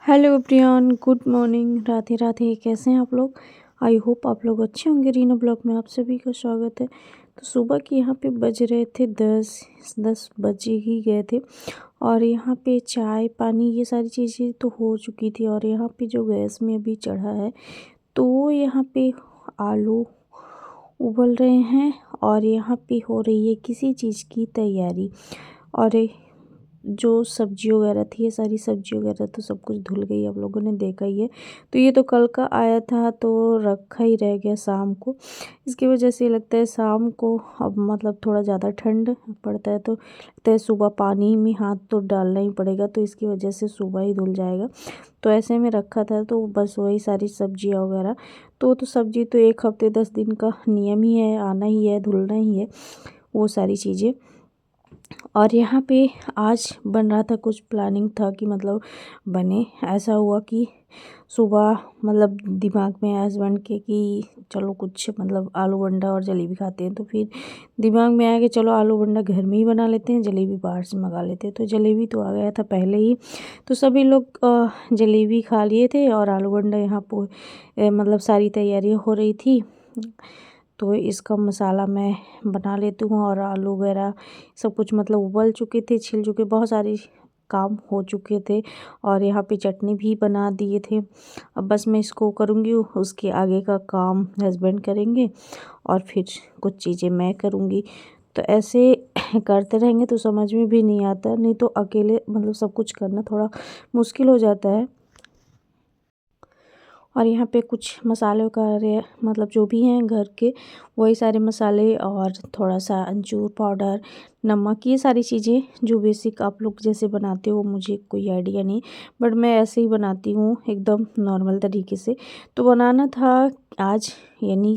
Hello everyone, good morning, Radhe Radhe. कैसे हैं आप लोग? आई होप आप लोग अच्छे होंगे। रीना ब्लॉग में आप सभी का स्वागत है। तो सुबह के यहाँ पे बज रहे थे 10 बजे ही गए थे और यहाँ पे चाय पानी ये सारी चीज़ें तो हो चुकी थी। और यहाँ पे जो गैस में अभी चढ़ा है तो यहाँ पे आलू उबल रहे हैं और यहाँ पे हो रही है किसी चीज़ की तैयारी। और जो सब्जी वगैरह थी, ये सारी सब्जी वगैरह तो सब कुछ धुल गई, आप लोगों ने देखा ही है। तो ये तो कल का आया था तो रखा ही रह गया शाम को। इसकी वजह से लगता है शाम को अब मतलब थोड़ा ज़्यादा ठंड पड़ता है तो लगता है सुबह पानी में हाथ तो डालना ही पड़ेगा, तो इसकी वजह से सुबह ही धुल जाएगा। तो ऐसे में रखा था तो बस वही सारी सब्जियाँ वगैरह तो सब्जी तो 1 हफ्ते 10 दिन का नियम ही है, आना ही है, धुलना ही है वो सारी चीज़ें। और यहाँ पे आज बन रहा था, कुछ प्लानिंग था कि मतलब बने। ऐसा हुआ कि सुबह मतलब दिमाग में हस्बैंड के कि चलो कुछ मतलब आलू बंडा और जलेबी खाते हैं, तो फिर दिमाग में आया कि चलो आलू बंडा घर में ही बना लेते हैं, जलेबी बाहर से मंगा लेते हैं। तो जलेबी तो आ गया था पहले ही, तो सभी लोग जलेबी खा लिए थे और आलू बंडा यहाँ पर मतलब सारी तैयारियाँ हो रही थी। तो इसका मसाला मैं बना लेती हूँ और आलू वगैरह सब कुछ मतलब उबल चुके थे, छिल चुके, बहुत सारी काम हो चुके थे। और यहाँ पे चटनी भी बना दिए थे। अब बस मैं इसको करूँगी, उसके आगे का काम हस्बैंड करेंगे और फिर कुछ चीज़ें मैं करूँगी। तो ऐसे करते रहेंगे तो समझ में भी नहीं आता, नहीं तो अकेले मतलब सब कुछ करना थोड़ा मुश्किल हो जाता है। और यहाँ पे कुछ मसाले वगैरह मतलब जो भी हैं घर के वही सारे मसाले और थोड़ा सा अमचूर पाउडर, नमक, ये सारी चीज़ें जो बेसिक आप लोग जैसे बनाते हो, मुझे कोई आइडिया नहीं, बट मैं ऐसे ही बनाती हूँ एकदम नॉर्मल तरीके से। तो बनाना था आज, यानी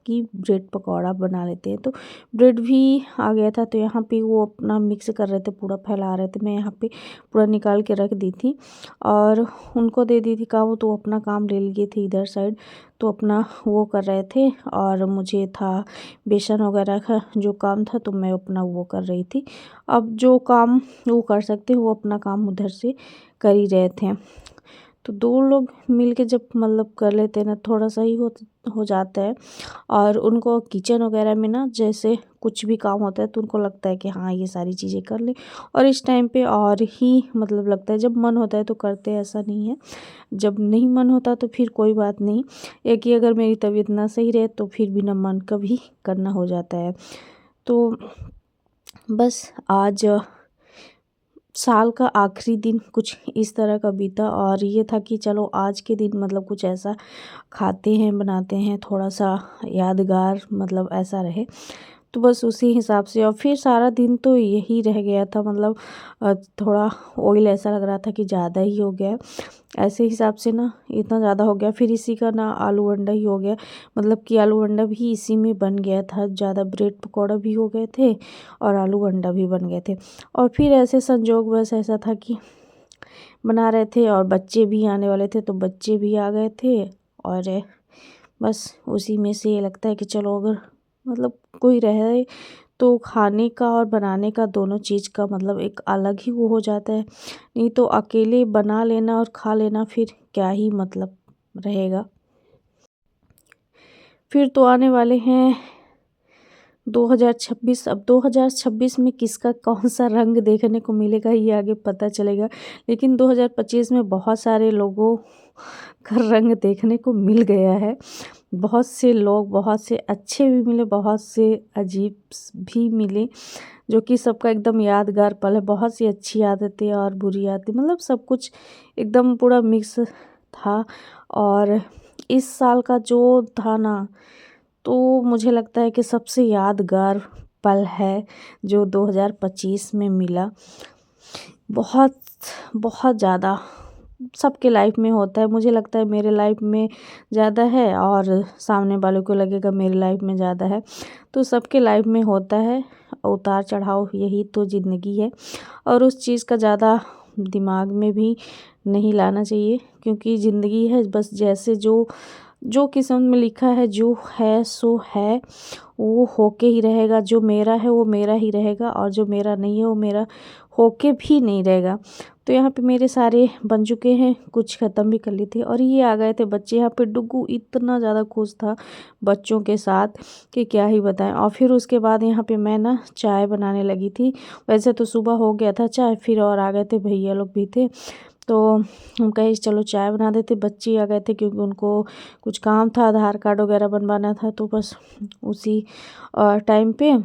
कि ब्रेड पकौड़ा बना लेते हैं। तो ब्रेड भी आ गया था तो यहाँ पे वो अपना मिक्स कर रहे थे, पूरा फैला रहे थे। मैं यहाँ पे पूरा निकाल के रख दी थी और उनको दे दी थी काम, तो अपना काम ले लिए थे इधर साइड, तो अपना वो कर रहे थे। और मुझे था बेसन वगैरह का जो काम था तो मैं अपना वो कर रही थी। अब जो काम वो कर सकते वो अपना काम उधर से कर ही रहे थे। तो दो लोग मिल के जब मतलब कर लेते हैं ना, थोड़ा सा ही हो जाता है। और उनको किचन वगैरह में ना जैसे कुछ भी काम होता है तो उनको लगता है कि हाँ ये सारी चीज़ें कर ले। और इस टाइम पे और ही मतलब लगता है, जब मन होता है तो करते हैं, ऐसा नहीं है। जब नहीं मन होता तो फिर कोई बात नहीं। एक ही अगर मेरी तबीयत ना सही रहे तो फिर बिना मन का भी करना हो जाता है। तो बस आज साल का आखिरी दिन कुछ इस तरह का बीता और ये था कि चलो आज के दिन मतलब कुछ ऐसा खाते हैं, बनाते हैं, थोड़ा सा यादगार मतलब ऐसा रहे। तो बस उसी हिसाब से और फिर सारा दिन तो यही रह गया था, मतलब थोड़ा ऑयल ऐसा लग रहा था कि ज़्यादा ही हो गया। ऐसे हिसाब से ना इतना ज़्यादा हो गया, फिर इसी का ना आलू अंडा ही हो गया, मतलब कि आलू अंडा भी इसी में बन गया था। ज़्यादा ब्रेड पकौड़ा भी हो गए थे और आलू अंडा भी बन गए थे। और फिर ऐसे संजोग बस ऐसा था कि बना रहे थे और बच्चे भी आने वाले थे तो बच्चे भी आ गए थे। और बस उसी में से ये लगता है कि चलो अगर मतलब कोई रहे तो खाने का और बनाने का दोनों चीज़ का मतलब एक अलग ही वो हो जाता है। नहीं तो अकेले बना लेना और खा लेना फिर क्या ही मतलब रहेगा। फिर तो आने वाले हैं 2026। अब 2026 में किसका कौन सा रंग देखने को मिलेगा ये आगे पता चलेगा, लेकिन 2025 में बहुत सारे लोगों का रंग देखने को मिल गया है। बहुत से लोग, बहुत से अच्छे भी मिले, बहुत से अजीब भी मिले, जो कि सबका एकदम यादगार पल है। बहुत सी अच्छी आदतें और बुरी आदतें, मतलब सब कुछ एकदम पूरा मिक्स था। और इस साल का जो था ना, तो मुझे लगता है कि सबसे यादगार पल है जो 2025 में मिला। बहुत बहुत ज़्यादा सबके लाइफ में होता है, मुझे लगता है मेरे लाइफ में ज़्यादा है और सामने वालों को लगेगा मेरी लाइफ में ज़्यादा है। तो सबके लाइफ में होता है उतार चढ़ाव, यही तो ज़िंदगी है। और उस चीज़ का ज़्यादा दिमाग में भी नहीं लाना चाहिए, क्योंकि ज़िंदगी है बस, जैसे जो किस्मत में लिखा है, जो है सो है, वो होके ही रहेगा। जो मेरा है वो मेरा ही रहेगा और जो मेरा नहीं है वो मेरा होके भी नहीं रहेगा। तो यहाँ पे मेरे सारे बन चुके हैं, कुछ ख़त्म भी कर लिए थे। और ये आ गए थे बच्चे। यहाँ पे डुग्गू इतना ज़्यादा खुश था बच्चों के साथ कि क्या ही बताएं। और फिर उसके बाद यहाँ पे मैं ना चाय बनाने लगी थी। वैसे तो सुबह हो गया था चाय, फिर और आ गए थे, भैया लोग भी थे, तो हम कहे चलो चाय बना देते। बच्चे आ गए थे क्योंकि उनको कुछ काम था, आधार कार्ड वगैरह बनवाना था, तो बस उसी टाइम पे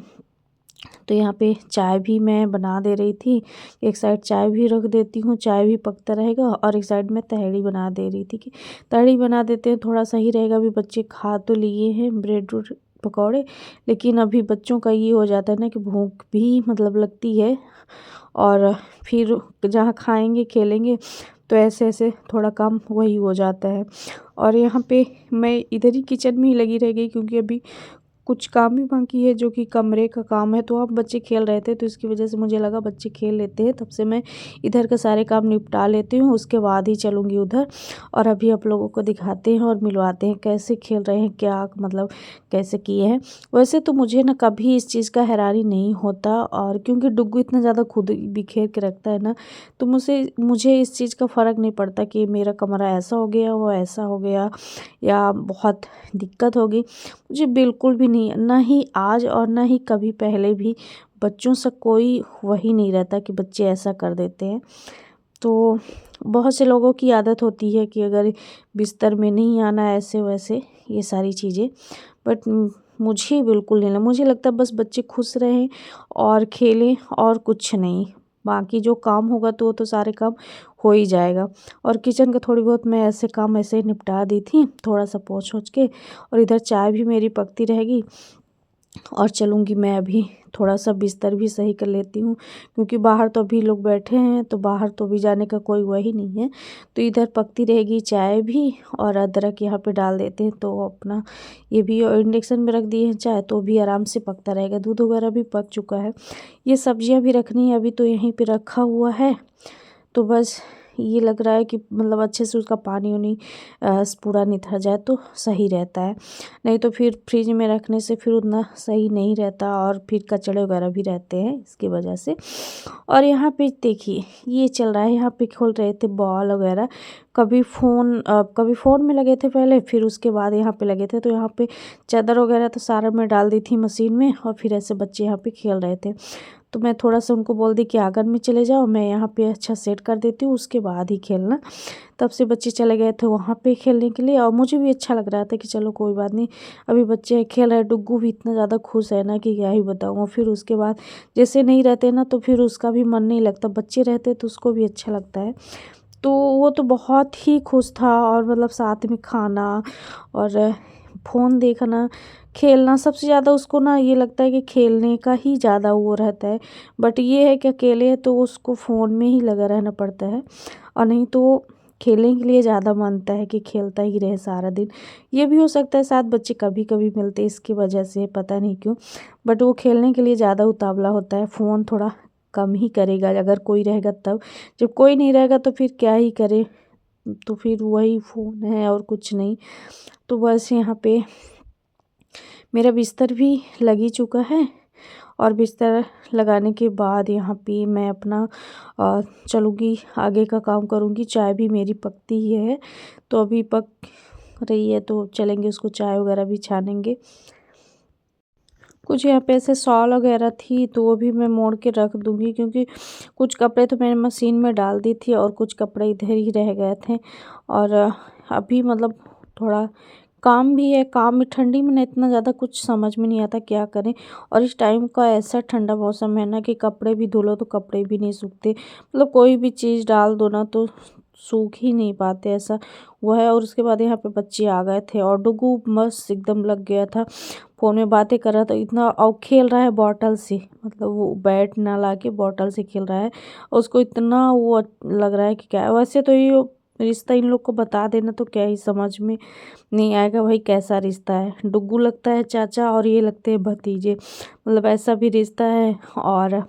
तो यहाँ पे चाय भी मैं बना दे रही थी। एक साइड चाय भी रख देती हूँ, चाय भी पकता रहेगा, और एक साइड में तहड़ी बना दे रही थी कि तहड़ी बना देते हैं थोड़ा सही रहेगा। अभी बच्चे खा तो लिए हैं ब्रेड पकौड़े, लेकिन अभी बच्चों का ये हो जाता है ना कि भूख भी मतलब लगती है, और फिर जहाँ खाएंगे खेलेंगे तो ऐसे ऐसे थोड़ा काम वही हो जाता है। और यहाँ पे मैं इधर ही किचन में ही लगी रह गई क्योंकि अभी कुछ काम भी बाकी है जो कि कमरे का काम है। तो अब बच्चे खेल रहे थे, तो इसकी वजह से मुझे लगा बच्चे खेल लेते हैं, तब से मैं इधर के सारे काम निपटा लेती हूँ, उसके बाद ही चलूँगी उधर। और अभी आप लोगों को दिखाते हैं और मिलवाते हैं कैसे खेल रहे हैं, क्या मतलब कैसे किए हैं। वैसे तो मुझे ना कभी इस चीज़ का हैरानी नहीं होता, और क्योंकि डुग्गू इतना ज़्यादा खुद बिखेर के रखता है ना, तो मुझे इस चीज़ का फ़र्क नहीं पड़ता कि मेरा कमरा ऐसा हो गया, वो ऐसा हो गया, या बहुत दिक्कत होगी। मुझे बिल्कुल भी नहीं, ना ही आज और ना ही कभी पहले भी बच्चों से कोई वही नहीं रहता कि बच्चे ऐसा कर देते हैं। तो बहुत से लोगों की आदत होती है कि अगर बिस्तर में नहीं आना, ऐसे वैसे ये सारी चीज़ें, बट मुझे बिल्कुल नहीं लगा। मुझे लगता है बस बच्चे खुश रहें और खेलें और कुछ नहीं, बाकी जो काम होगा तो वो तो सारे काम हो ही जाएगा। और किचन का थोड़ी बहुत मैं ऐसे काम ऐसे ही निपटा दी थी, थोड़ा सा पोंछ ओछ के, और इधर चाय भी मेरी पकती रहेगी। और चलूँगी मैं अभी थोड़ा सा बिस्तर भी सही कर लेती हूँ, क्योंकि बाहर तो अभी लोग बैठे हैं, तो बाहर तो भी जाने का कोई वही नहीं है। तो इधर पकती रहेगी चाय भी, और अदरक यहाँ पे डाल देते हैं, तो अपना ये भी इंडक्शन में रख दिए हैं चाय, तो भी आराम से पकता रहेगा। दूध वगैरह भी पक चुका है। ये सब्जियाँ भी रखनी है, अभी तो यहीं पर रखा हुआ है, तो बस ये लग रहा है कि मतलब अच्छे से उसका पानी वानी पूरा निथर जाए तो सही रहता है, नहीं तो फिर फ्रिज में रखने से फिर उतना सही नहीं रहता, और फिर कचड़े वगैरह भी रहते हैं इसकी वजह से। और यहाँ पे देखिए ये चल रहा है, यहाँ पे खोल रहे थे बॉल वगैरह, कभी फ़ोन में लगे थे पहले, फिर उसके बाद यहाँ पे लगे थे। तो यहाँ पे चादर वगैरह तो सारा मैं डाल दी थी मशीन में, और फिर ऐसे बच्चे यहाँ पे खेल रहे थे, तो मैं थोड़ा सा उनको बोल दी कि आंगन में चले जाओ, मैं यहाँ पे अच्छा सेट कर देती हूँ, उसके बाद ही खेलना। तब से बच्चे चले गए थे वहाँ पे खेलने के लिए, और मुझे भी अच्छा लग रहा था कि चलो कोई बात नहीं, अभी बच्चे खेल रहे हैं। डुग्गू भी इतना ज़्यादा खुश है ना कि क्या ही बताऊँ। फिर उसके बाद जैसे नहीं रहते ना, तो फिर उसका भी मन नहीं लगता, बच्चे रहते तो उसको भी अच्छा लगता है। तो वो तो बहुत ही खुश था, और मतलब साथ में खाना और फ़ोन देखना, खेलना, सबसे ज़्यादा उसको ना ये लगता है कि खेलने का ही ज़्यादा वो रहता है। बट ये है कि अकेले है तो उसको फ़ोन में ही लगा रहना पड़ता है, और नहीं तो खेलने के लिए ज़्यादा मानता है कि खेलता ही रहे सारा दिन। ये भी हो सकता है साथ बच्चे कभी कभी मिलते इसकी वजह से, पता नहीं क्यों, बट वो खेलने के लिए ज़्यादा उतावला होता है। फ़ोन थोड़ा कम ही करेगा अगर कोई रहेगा तब, जब कोई नहीं रहेगा तो फिर क्या ही करे, तो फिर वही फ़ोन है और कुछ नहीं। तो बस यहाँ पे मेरा बिस्तर भी लग ही चुका है, और बिस्तर लगाने के बाद यहाँ पे मैं अपना चलूँगी आगे का काम करूँगी। चाय भी मेरी पकती ही है, तो अभी पक रही है, तो चलेंगे उसको चाय वगैरह भी छानेंगे। कुछ यहाँ पे ऐसे शॉल वगैरह थी, तो वो भी मैं मोड़ के रख दूँगी, क्योंकि कुछ कपड़े तो मैंने मशीन में डाल दी थी और कुछ कपड़े इधर ही रह गए थे। और अभी मतलब थोड़ा काम भी है, काम में ठंडी में ना इतना ज़्यादा कुछ समझ में नहीं आता क्या करें। और इस टाइम का ऐसा ठंडा मौसम है ना कि कपड़े भी धुलो तो कपड़े भी नहीं सूखते, मतलब कोई भी चीज़ डाल दो ना तो सूख ही नहीं पाते, ऐसा वो है। और उसके बाद यहाँ पे बच्चे आ गए थे, और डुगू मस्त एकदम लग गया था, फ़ोन में बातें कर रहा था इतना, और खेल रहा है बॉटल से, मतलब वो बैट ना ला के बॉटल से खेल रहा है। और उसको इतना वो लग रहा है कि क्या, वैसे तो ये रिश्ता इन लोग को बता देना तो क्या ही समझ में नहीं आएगा भाई कैसा रिश्ता है। डुग्गू लगता है चाचा, और ये लगते हैं भतीजे, मतलब ऐसा भी रिश्ता है। और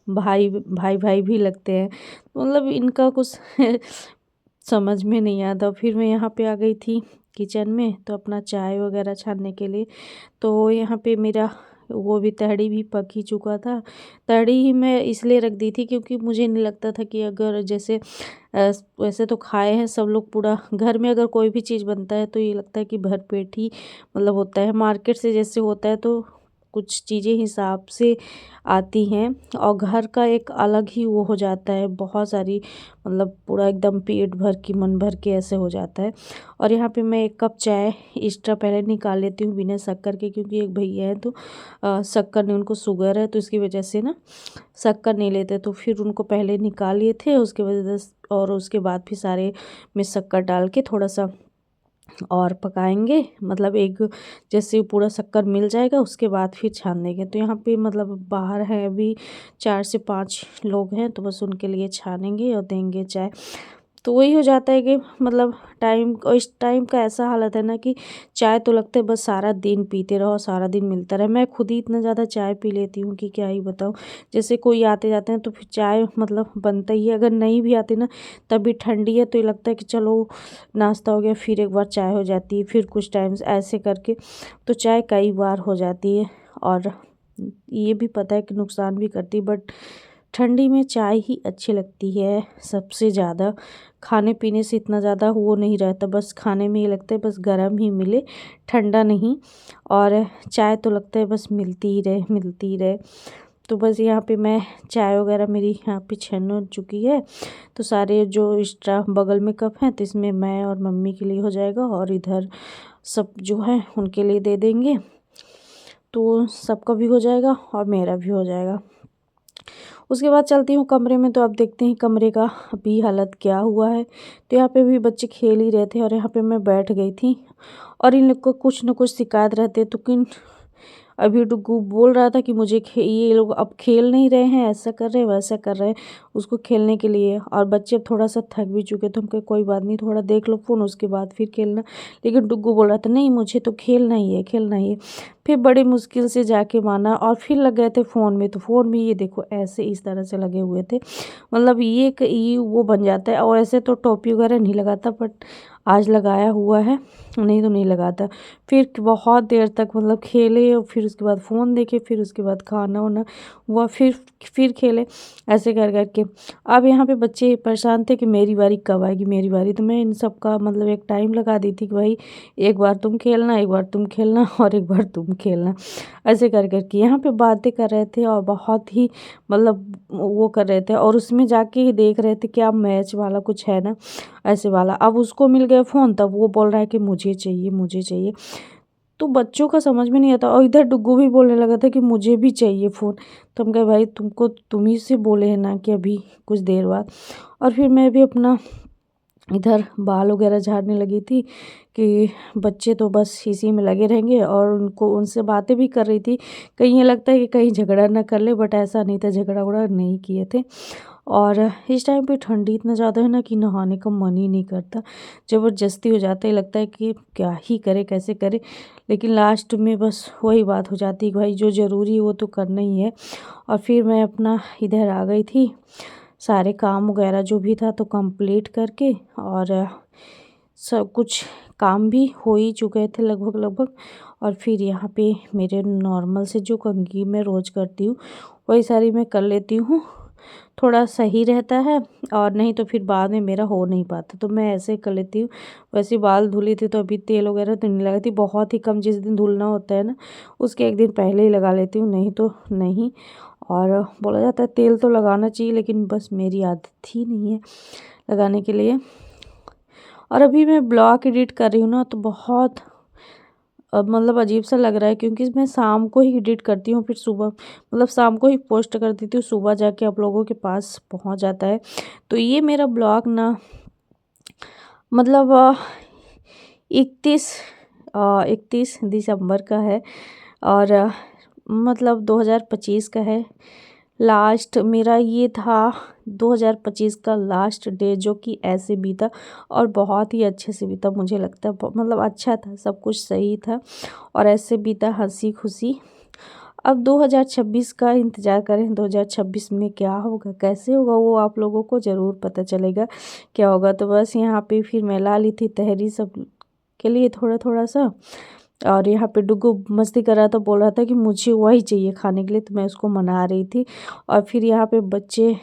भाई भाई भाई भी लगते हैं, मतलब इनका कुछ समझ में नहीं आता। फिर मैं यहाँ पे आ गई थी किचन में, तो अपना चाय वगैरह छानने के लिए। तो यहाँ पे मेरा वो भी तहड़ी भी पक ही चुका था। तहड़ी ही मैं इसलिए रख दी थी क्योंकि मुझे नहीं लगता था कि अगर जैसे वैसे तो खाए हैं सब लोग पूरा घर में, अगर कोई भी चीज़ बनता है तो ये लगता है कि भरपेट ही मतलब होता है। मार्केट से जैसे होता है तो कुछ चीज़ें हिसाब से आती हैं और घर का एक अलग ही वो हो जाता है, बहुत सारी मतलब पूरा एकदम पेट भर के मन भर के ऐसे हो जाता है। और यहाँ पे मैं 1 कप चाय एक्स्ट्रा पहले निकाल लेती हूँ बिना शक्कर के, क्योंकि एक भैया हैं तो शक्कर नहीं, उनको शुगर है तो इसकी वजह से ना शक्कर नहीं लेते, तो फिर उनको पहले निकाल लिए थे उसके वजह से। और उसके बाद फिर सारे में शक्कर डाल के थोड़ा सा और पकाएंगे, मतलब एक जैसे पूरा शक्कर मिल जाएगा उसके बाद फिर छान देंगे। तो यहाँ पे मतलब बाहर है अभी 4 से 5 लोग हैं, तो बस उनके लिए छानेंगे और देंगे चाय। तो वही हो जाता है कि मतलब टाइम, इस टाइम का ऐसा हालत है ना कि चाय तो लगता है बस सारा दिन पीते रहो, सारा दिन मिलता रहे। मैं खुद ही इतना ज़्यादा चाय पी लेती हूँ कि क्या ही बताऊँ। जैसे कोई आते जाते हैं तो फिर चाय मतलब बनता ही है, अगर नहीं भी आती ना तब भी ठंडी है तो ये लगता है कि चलो नाश्ता हो गया, फिर एक बार चाय हो जाती है, फिर कुछ टाइम से ऐसे करके तो चाय कई बार हो जाती है। और ये भी पता है कि नुकसान भी करती है, बट ठंडी में चाय ही अच्छी लगती है सबसे ज़्यादा। खाने पीने से इतना ज़्यादा वो नहीं रहता, बस खाने में ये लगता है बस गर्म ही मिले, ठंडा नहीं। और चाय तो लगता है बस मिलती ही रहे, मिलती ही रहे। तो बस यहाँ पे मैं चाय वगैरह मेरी यहाँ पे छन हो चुकी है, तो सारे जो एक्स्ट्रा बगल में कप हैं तो इसमें मैं और मम्मी के लिए हो जाएगा और इधर सब जो है उनके लिए दे देंगे, तो सबका भी हो जाएगा और मेरा भी हो जाएगा। उसके बाद चलती हूँ कमरे में, तो अब देखते हैं कमरे का अभी हालत क्या हुआ है। तो यहाँ पे भी बच्चे खेल ही रहे थे और यहाँ पे मैं बैठ गई थी और इन लोग को कुछ न कुछ शिकायत रहते, तो किन अभी डुग्गू बोल रहा था कि मुझे ये लोग अब खेल नहीं रहे हैं, ऐसा कर रहे हैं वैसा कर रहे हैं उसको खेलने के लिए। और बच्चे थोड़ा सा थक भी चुके थे, हम कहे कोई बात नहीं, थोड़ा देख लो फ़ोन उसके बाद फिर खेलना। लेकिन डुग्गू बोल रहा था नहीं मुझे तो खेलना ही है, खेलना ही है। फिर बड़ी मुश्किल से जाके माना और फिर लग गए थे फ़ोन में। तो फ़ोन में ये देखो ऐसे इस तरह से लगे हुए थे, मतलब ये वो बन जाता है। और ऐसे तो टोपी वगैरह नहीं लगाता, बट आज लगाया हुआ है, नहीं तो नहीं लगाता। फिर बहुत देर तक मतलब खेले और फिर उसके बाद फ़ोन देखे, फिर उसके बाद खाना वाना हुआ, फिर खेले, ऐसे कर कर के। अब यहाँ पे बच्चे परेशान थे कि मेरी बारी कब आएगी, मेरी बारी। तो मैं इन सब का मतलब एक टाइम लगा दी थी कि भाई एक बार तुम खेलना, एक बार तुम खेलना और एक बार तुम खेलना, ऐसे कर कर के यहाँ पे बातें कर रहे थे और बहुत ही मतलब वो कर रहे थे। और उसमें जाके ही देख रहे थे क्या मैच वाला कुछ है ना, ऐसे वाला। अब उसको मिल गया फ़ोन, तब वो बोल रहा है कि मुझे चाहिए, मुझे चाहिए। तो बच्चों का समझ में नहीं आता। और इधर डुग्गू भी बोलने लगा था कि मुझे भी चाहिए फ़ोन। तो हम कहे भाई तुमको तुम ही से बोले हैं ना कि अभी कुछ देर बाद। और फिर मैं भी अपना इधर बाल वगैरह झाड़ने लगी थी कि बच्चे तो बस इसी में लगे रहेंगे, और उनको उनसे बातें भी कर रही थी। कहीं ये लगता है कि कहीं झगड़ा ना कर ले, बट ऐसा नहीं था, झगड़ा वगड़ा नहीं किए थे। और इस टाइम पे ठंडी इतना ज़्यादा है ना कि नहाने का मन ही नहीं करता, ज़बरदस्ती हो जाता है, लगता है कि क्या ही करे कैसे करे। लेकिन लास्ट में बस वही बात हो जाती है कि भाई जो ज़रूरी है वो तो करना ही है। और फिर मैं अपना इधर आ गई थी, सारे काम वगैरह जो भी था तो कंप्लीट करके, और सब कुछ काम भी हो ही चुके थे लगभग लगभग। और फिर यहाँ पे मेरे नॉर्मल से जो कंघी मैं रोज़ करती हूँ वही सारी मैं कर लेती हूँ, थोड़ा सही रहता है। और नहीं तो फिर बाद में मेरा हो नहीं पाता, तो मैं ऐसे कर लेती हूँ। वैसे बाल धुली थी तो अभी तेल वगैरह तो नहीं लगाती, बहुत ही कम, जिस दिन धुलना होता है ना उसके एक दिन पहले ही लगा लेती हूँ, नहीं तो नहीं। और बोला जाता है तेल तो लगाना चाहिए, लेकिन बस मेरी आदत ही नहीं है लगाने के लिए। और अभी मैं ब्लॉग एडिट कर रही हूँ ना, तो बहुत मतलब अजीब सा लग रहा है, क्योंकि मैं शाम को ही एडिट करती हूँ, फिर सुबह मतलब शाम को ही पोस्ट कर देती हूँ, सुबह जाके आप लोगों के पास पहुँच जाता है। तो ये मेरा ब्लॉग ना मतलब 31 दिसंबर का है, और मतलब 2025 का है। लास्ट मेरा ये था 2025 का लास्ट डे, जो कि ऐसे बीता और बहुत ही अच्छे से बीता, मुझे लगता है मतलब अच्छा था, सब कुछ सही था और ऐसे बीता हंसी खुशी। अब 2026 का इंतज़ार करें, 2026 में क्या होगा कैसे होगा वो आप लोगों को ज़रूर पता चलेगा क्या होगा। तो बस यहाँ पे फिर मैं ला ली थी तहरी सब के लिए थोड़ा थोड़ा सा, और यहाँ पे डुग्गू मस्ती कर रहा था, बोल रहा था कि मुझे वही चाहिए खाने के लिए, तो मैं उसको मना रही थी। और फिर यहाँ पे बच्चे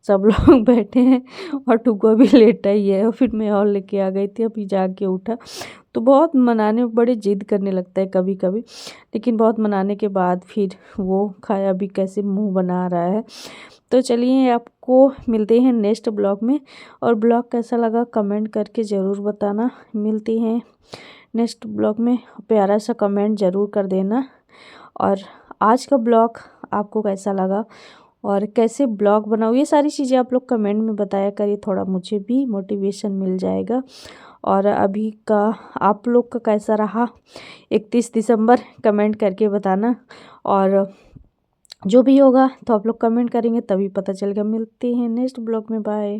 सब लोग बैठे हैं और डुग्गू अभी लेटा ही है। और फिर मैं और लेके आ गई थी, अभी जाके उठा। तो बहुत मनाने में बड़ी जिद करने लगता है कभी कभी, लेकिन बहुत मनाने के बाद फिर वो खाया भी कैसे मुंह बना रहा है। तो चलिए आपको मिलते हैं नेक्स्ट ब्लॉग में, और ब्लॉग कैसा लगा कमेंट करके ज़रूर बताना। मिलते हैं नेक्स्ट ब्लॉग में, प्यारा सा कमेंट ज़रूर कर देना। और आज का ब्लॉग आपको कैसा लगा और कैसे ब्लॉग बनाऊँ, ये सारी चीज़ें आप लोग कमेंट में बताया करिए, थोड़ा मुझे भी मोटिवेशन मिल जाएगा। और अभी का आप लोग का कैसा रहा 31 दिसंबर कमेंट करके बताना। और जो भी होगा तो आप लोग कमेंट करेंगे तभी पता चलेगा। मिलते हैं नेक्स्ट ब्लॉग में, बाय।